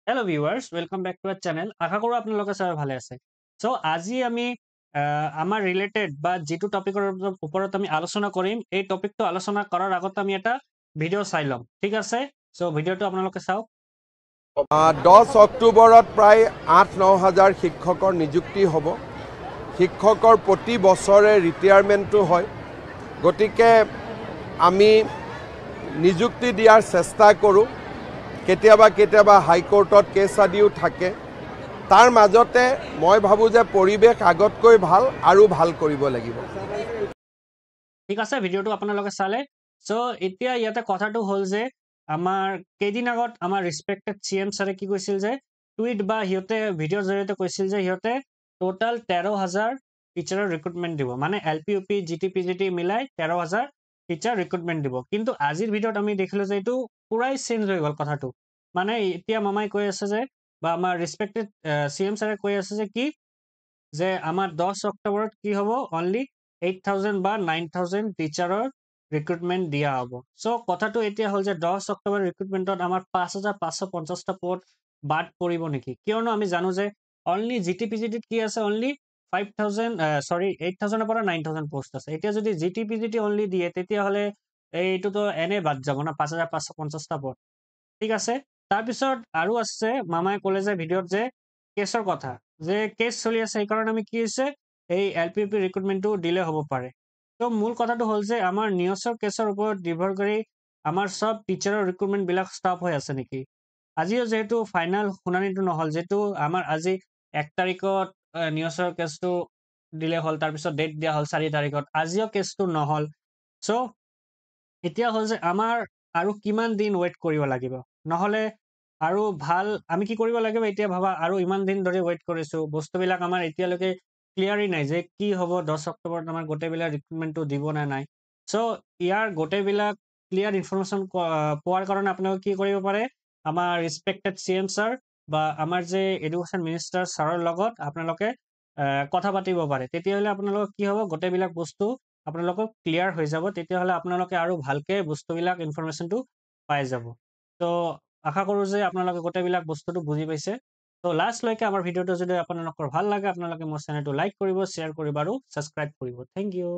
Hello viewers, welcome back to our channel. আশা কৰো আপোনালোকে সবাই ভালে আছে। সো আজি আমি আমাৰ ৰিলেটেড বা যিটো টপিকৰ ওপৰত আমি আলোচনা কৰিম, এই টপিকটো আলোচনা কৰাৰ আগত আমি এটা ভিডিঅ' চাই ল'ম। ঠিক আছে? সো ভিডিঅ'টো আপোনালোকে চাওক। 10 অক্টোবৰত প্ৰায় 8-9 হাজাৰ শিক্ষকৰ নিযুক্তি হ'ব। শিক্ষকৰ প্ৰতি বছৰে ৰিটায়াৰমেণ্টটো হয়। গতিকে আমি নিযুক্তি দিয়াৰ চেষ্টা কৰোঁ। কেতিয়াবা হাইকোৰ্টত কেছ আদিও থাকে। তাৰ মাজতে মই ভাবোঁ যে পৰিৱেশ আগতকৈ ভাল আৰু ভাল কৰিব লাগিব। ঠিক আছে, ভিডিঅ'টো আপোনালোকে চালে। সো এতিয়া ইয়াতে কথাটো হ'ল যে আমাৰ কেইদিন আগত আমাৰ ৰেছপেক্টেড CM ছাৰে কি কৈছিল যে টুইট বা সিহঁতে ভিডিঅ'ৰ জৰিয়তে কৈছিল যে সিহঁতে টোটাল 13,000 টিচাৰৰ ৰিক্ৰুটমেণ্ট দিব। মানে LP, UP, GT, PGT মিলাই 13,000 টিচাৰ ৰিক্ৰুটমেণ্ট দিব। কিন্তু আজিৰ ভিডিঅ'ত আমি দেখিলোঁ যে এইটো পুৰাই চেঞ্জ হৈ গ'ল কথাটো। মানে এতিয়া মামাই কৈ আছে যে বা আমাৰ ৰেছপেক্টেড CM ছাৰে কৈ আছে যে কি যে আমাৰ 10 অক্টোবৰত কি হ'ব অনলি 8,000 বা 9,000 টিচাৰৰ ৰিক্ৰুটমেণ্ট দিয়া হ'ব। সো কথাটো এতিয়া হ'ল যে 10 অক্টোবৰ ৰিক্ৰুটমেণ্টত আমাৰ 5,550টা পদ বাদ পৰিব নেকি? কিয়নো আমি জানো যে অনলি GT PGTত কি আছে অনলি 8,000ৰ পৰা 9,000 পোষ্ট আছে। এতিয়া যদি GT PGT অনলি দিয়ে তেতিয়াহ'লে এইটোতো এনে বাদ যাব না 5,550টা পদ। ঠিক আছে? তাৰপিছত আৰু আছে মামাই ক'লে যে ভিডিঅ'ত যে কেছৰ কথা যে কেছ চলি আছে সেইকাৰণে আমি কি হৈছে এই LP UP ৰিক্ৰুটমেণ্টটো দিলে হ'ব পাৰে। তো মূল কথাটো হ'ল যে আমাৰ নিউজৰ কেছৰ ওপৰত নিৰ্ভৰ কৰি আমাৰ সব টিচাৰৰ ৰিক্ৰুটমেণ্টবিলাক ষ্টপ হৈ আছে নেকি? আজিও যিহেতু ফাইনেল শুনানিটো নহ'ল, যিহেতু আমাৰ আজি 1 তাৰিখত নিউজৰ কেছটো দিলে হ'ল, তাৰপিছত ডেট দিয়া হ'ল 4 তাৰিখত। আজিও কেছটো নহ'ল। চ' এতিয়া হ'ল যে আমাৰ আৰু কিমান দিন ৱেইট কৰিব লাগিব? নহ'লে আৰু ভাল আমি কি কৰিব লাগিব এতিয়া ভাবা আৰু ইমান দিন ধৰি ৱেইট কৰিছোঁ। বস্তুবিলাক আমাৰ এতিয়ালৈকে ক্লিয়াৰেই নাই যে কি হ'ব 10 অক্টোবৰত আমাৰ গোটেইবিলাক ৰিক্ৰুটমেণ্টটো দিব নে নাই। চ' ইয়াৰ গোটেইবিলাক ক্লিয়াৰ ইনফৰমেশ্যন পোৱাৰ কাৰণে আপোনালোকে কি কৰিব পাৰে আমাৰ ৰেছপেক্টেড CM ছাৰ বা আমাৰ যে এডুকেশ্যন মিনিষ্টাৰ ছাৰৰ লগত আপোনালোকে কথা পাতিব পাৰে। তেতিয়াহ'লে আপোনালোকৰ কি হ'ব গোটেইবিলাক বস্তু আপোনালোকক ক্লিয়াৰ হৈ যাব। তেতিয়াহ'লে আপোনালোকে আৰু ভালকে বস্তুবিলাক ইনফৰমেশ্যনটো পাই যাব। তো আশা কৰোঁ যে আপোনালোকে গোটেইবিলাক বস্তুটো বুজি পাইছে। তো লাষ্টলৈকে আমাৰ ভিডিঅ'টো যদি আপোনালোকৰ ভাল লাগে আপোনালোকে মোৰ চেনেলটো লাইক কৰিব, শ্বেয়াৰ কৰিব আৰু ছাবস্ক্ৰাইব কৰিব। Thank U.